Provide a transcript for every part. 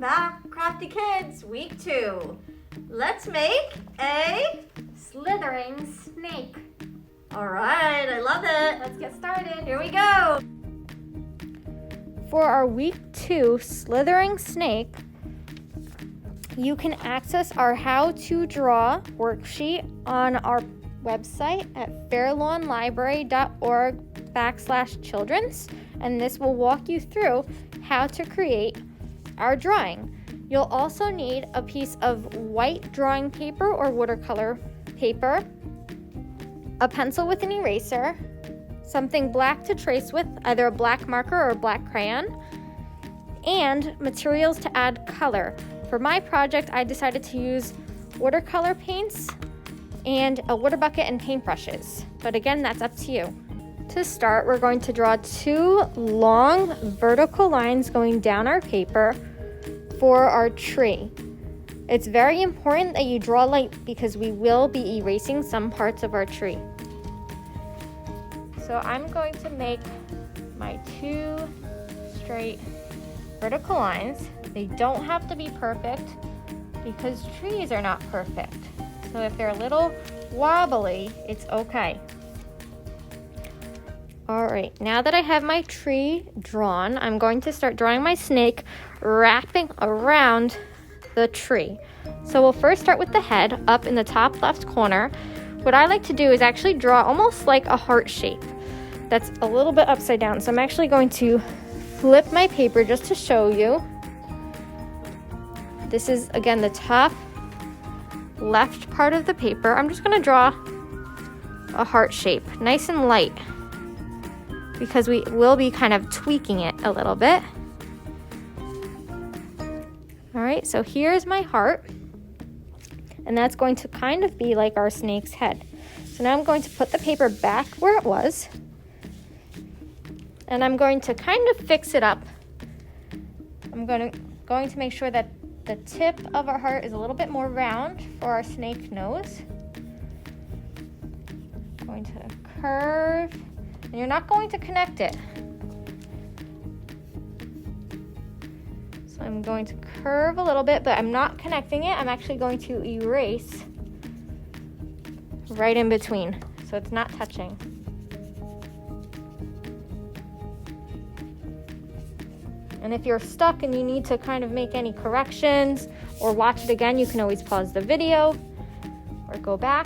back, Crafty Kids, week 2. Let's make a slithering snake. All right, I love it. Let's get started. Here we go. For our week 2 slithering snake, you can access our how to draw worksheet on our website at fairlawnlibrary.org/children's, and this will walk you through how to create our drawing. You'll also need a piece of white drawing paper or watercolor paper, a pencil with an eraser, something black to trace with, either a black marker or a black crayon, and materials to add color. For my project, I decided to use watercolor paints and a water bucket and paintbrushes. But again, that's up to you. To start, we're going to draw 2 long vertical lines going down our paper for our tree. It's very important that you draw light because we will be erasing some parts of our tree. So I'm going to make my 2 straight vertical lines. They don't have to be perfect because trees are not perfect. So if they're a little wobbly, it's okay. All right, now that I have my tree drawn, I'm going to start drawing my snake wrapping around the tree. So we'll first start with the head up in the top left corner. What I like to do is actually draw almost like a heart shape that's a little bit upside down. So I'm actually going to flip my paper just to show you. This is, again, the top left part of the paper. I'm just going to draw a heart shape, nice and light, because we will be kind of tweaking it a little bit. All right, so here's my heart, and that's going to kind of be like our snake's head. So now I'm going to put the paper back where it was, and I'm going to kind of fix it up. I'm going to make sure that the tip of our heart is a little bit more round for our snake nose. Going to curve, and you're not going to connect it. So I'm going to curve a little bit, but I'm not connecting it. I'm actually going to erase right in between, so it's not touching. And if you're stuck and you need to kind of make any corrections or watch it again, you can always pause the video or go back,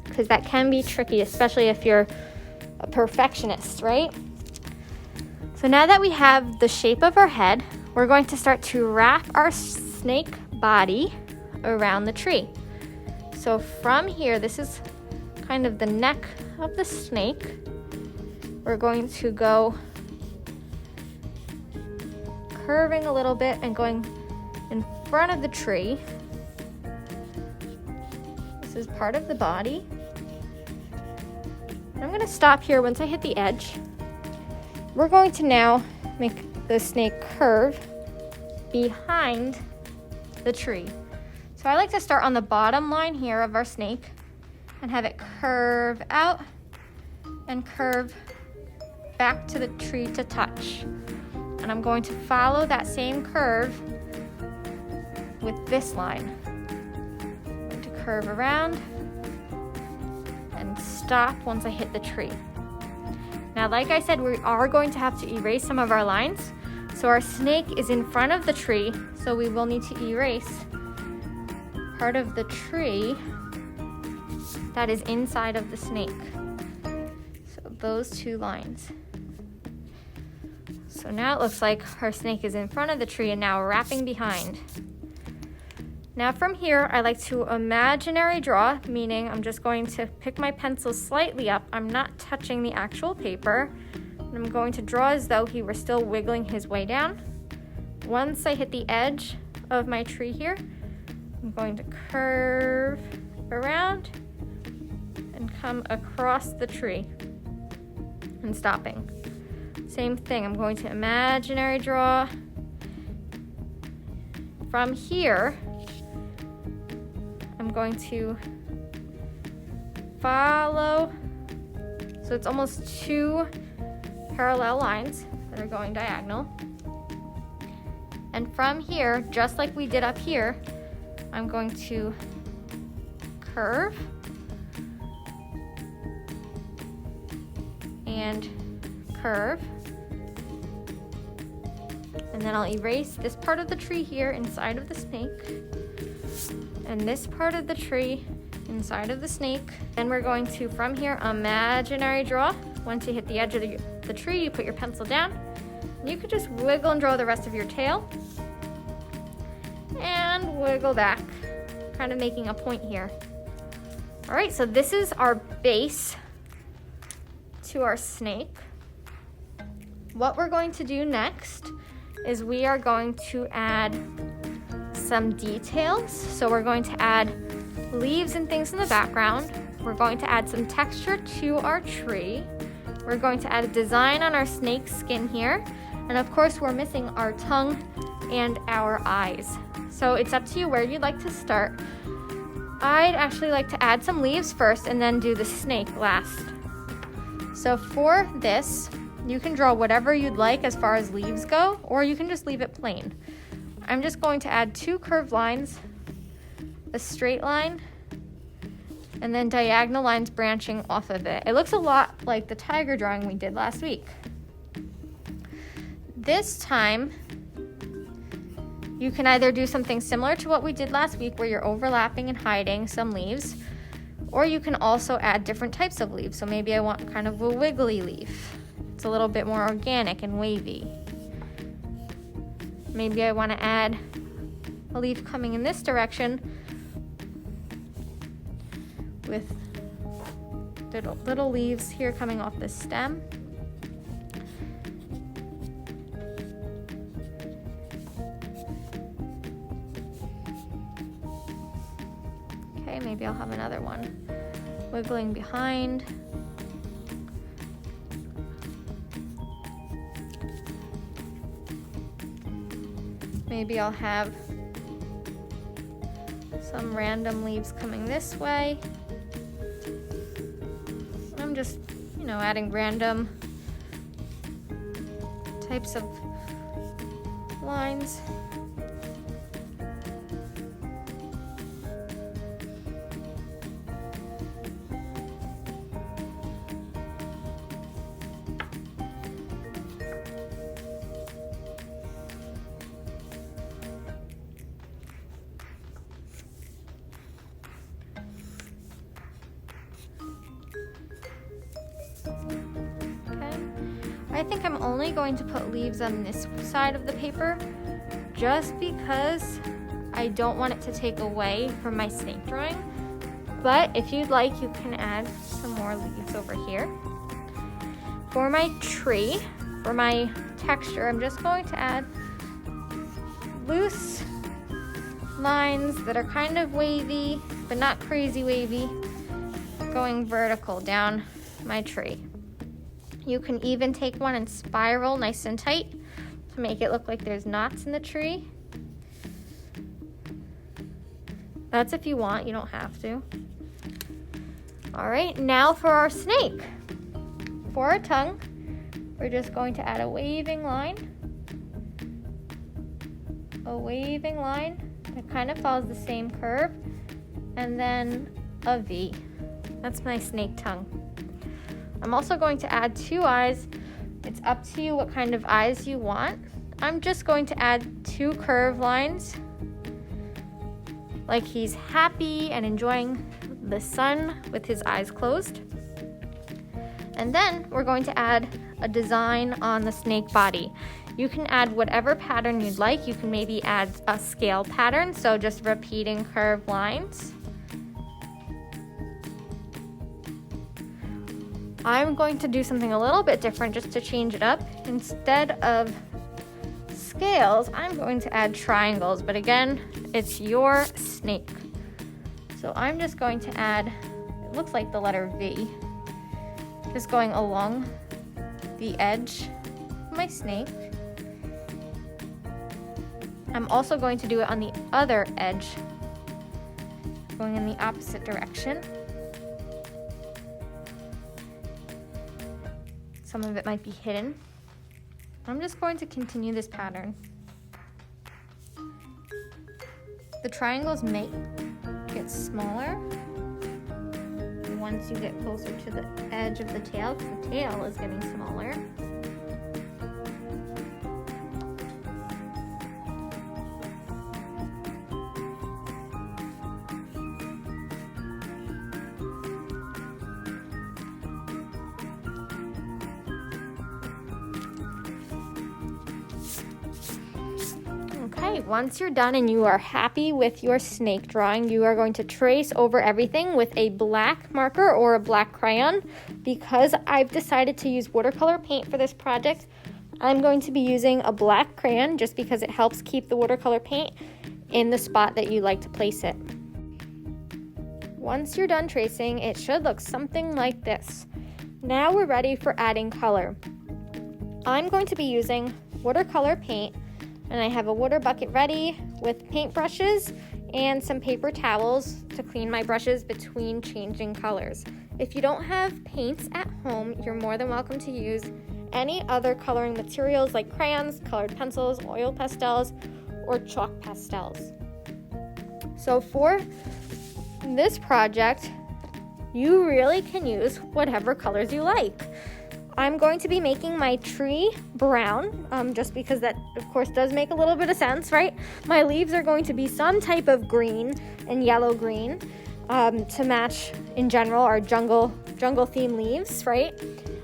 because that can be tricky, especially if you're a perfectionist, right? So now that we have the shape of our head, we're going to start to wrap our snake body around the tree. So from here, this is kind of the neck of the snake. We're going to go curving a little bit and going in front of the tree. This is part of the body. I'm going to stop here once I hit the edge. We're going to now make the snake curve behind the tree. So I like to start on the bottom line here of our snake and have it curve out and curve back to the tree to touch. And I'm going to follow that same curve with this line. I'm going to curve around and stop once I hit the tree. Now, like I said, we are going to have to erase some of our lines. So our snake is in front of the tree, so we will need to erase part of the tree that is inside of the snake. So those 2 lines. So now it looks like our snake is in front of the tree and now wrapping behind. Now from here, I like to imaginary draw, meaning I'm just going to pick my pencil slightly up. I'm not touching the actual paper. And I'm going to draw as though he were still wiggling his way down. Once I hit the edge of my tree here, I'm going to curve around and come across the tree and stopping. Same thing, I'm going to imaginary draw. From here, I'm going to follow, so it's almost 2 parallel lines that are going diagonal. And from here, just like we did up here, I'm going to curve and curve. And then I'll erase this part of the tree here inside of the snake, and this part of the tree inside of the snake. Then we're going to, from here, imaginary draw. Once you hit the edge of the tree, you put your pencil down. You could just wiggle and draw the rest of your tail. And wiggle back, kind of making a point here. All right, so this is our base to our snake. What we're going to do next is we are going to add some details. So we're going to add leaves and things in the background. We're going to add some texture to our tree. We're going to add a design on our snake skin here. And of course, we're missing our tongue and our eyes. So it's up to you where you'd like to start. I'd actually like to add some leaves first and then do the snake last. So for this, you can draw whatever you'd like as far as leaves go, or you can just leave it plain. I'm just going to add 2 curved lines, a straight line, and then diagonal lines branching off of it. It looks a lot like the tiger drawing we did last week. This time, you can either do something similar to what we did last week where you're overlapping and hiding some leaves, or you can also add different types of leaves. So maybe I want kind of a wiggly leaf. It's a little bit more organic and wavy. Maybe I want to add a leaf coming in this direction with little leaves here coming off the stem. Okay, maybe I'll have another one wiggling behind. Maybe I'll have some random leaves coming this way. I'm just, adding random types of lines. I think I'm only going to put leaves on this side of the paper just because I don't want it to take away from my snake drawing. But if you'd like, you can add some more leaves over here. For my tree, for my texture, I'm just going to add loose lines that are kind of wavy, but not crazy wavy, going vertical down my tree. You can even take one and spiral nice and tight to make it look like there's knots in the tree. That's if you want, you don't have to. All right, now for our snake. For our tongue, we're just going to add a waving line that kind of follows the same curve, and then a V. That's my snake tongue. I'm also going to add 2 eyes. It's up to you what kind of eyes you want. I'm just going to add 2 curved lines, like he's happy and enjoying the sun with his eyes closed. And then we're going to add a design on the snake body. You can add whatever pattern you'd like. You can maybe add a scale pattern, so just repeating curved lines. I'm going to do something a little bit different just to change it up. Instead of scales, I'm going to add triangles, but again, it's your snake. So I'm just going to add, it looks like the letter V, just going along the edge of my snake. I'm also going to do it on the other edge, going in the opposite direction. Some of it might be hidden. I'm just going to continue this pattern. The triangles may get smaller once you get closer to the edge of the tail, because the tail is getting smaller. Okay, once you're done and you are happy with your snake drawing, you are going to trace over everything with a black marker or a black crayon. Because I've decided to use watercolor paint for this project, I'm going to be using a black crayon just because it helps keep the watercolor paint in the spot that you like to place it. Once you're done tracing, it should look something like this. Now we're ready for adding color. I'm going to be using watercolor paint, and I have a water bucket ready with paint brushes and some paper towels to clean my brushes between changing colors. If you don't have paints at home, you're more than welcome to use any other coloring materials like crayons, colored pencils, oil pastels, or chalk pastels. So for this project, you really can use whatever colors you like. I'm going to be making my tree brown, just because that, of course, does make a little bit of sense, right? My leaves are going to be some type of green and yellow green to match, in general, our jungle theme leaves, right?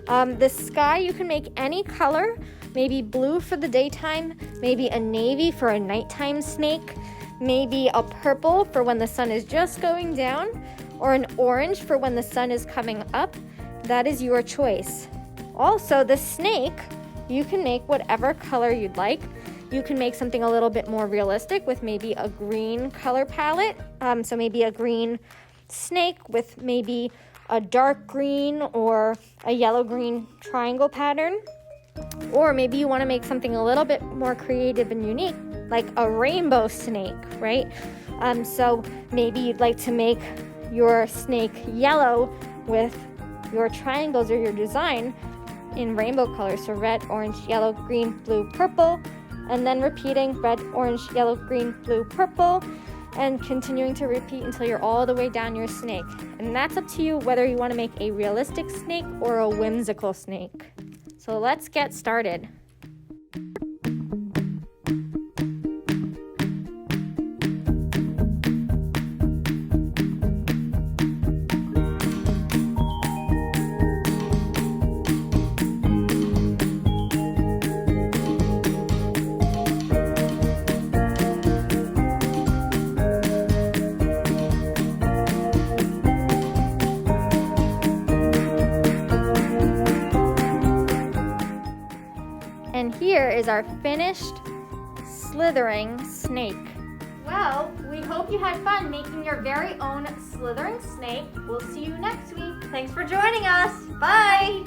The sky, you can make any color, maybe blue for the daytime, maybe a navy for a nighttime snake, maybe a purple for when the sun is just going down, or an orange for when the sun is coming up. That is your choice. Also, the snake, you can make whatever color you'd like. You can make something a little bit more realistic with maybe a green color palette. So maybe a green snake with maybe a dark green or a yellow-green triangle pattern. Or maybe you want to make something a little bit more creative and unique, like a rainbow snake, right? So maybe you'd like to make your snake yellow with your triangles or your design in rainbow colors, so red, orange, yellow, green, blue, purple, and then repeating red, orange, yellow, green, blue, purple, and continuing to repeat until you're all the way down your snake. And that's up to you whether you want to make a realistic snake or a whimsical snake. So let's get started. And here is our finished slithering snake. Well, we hope you had fun making your very own slithering snake. We'll see you next week. Thanks for joining us. Bye.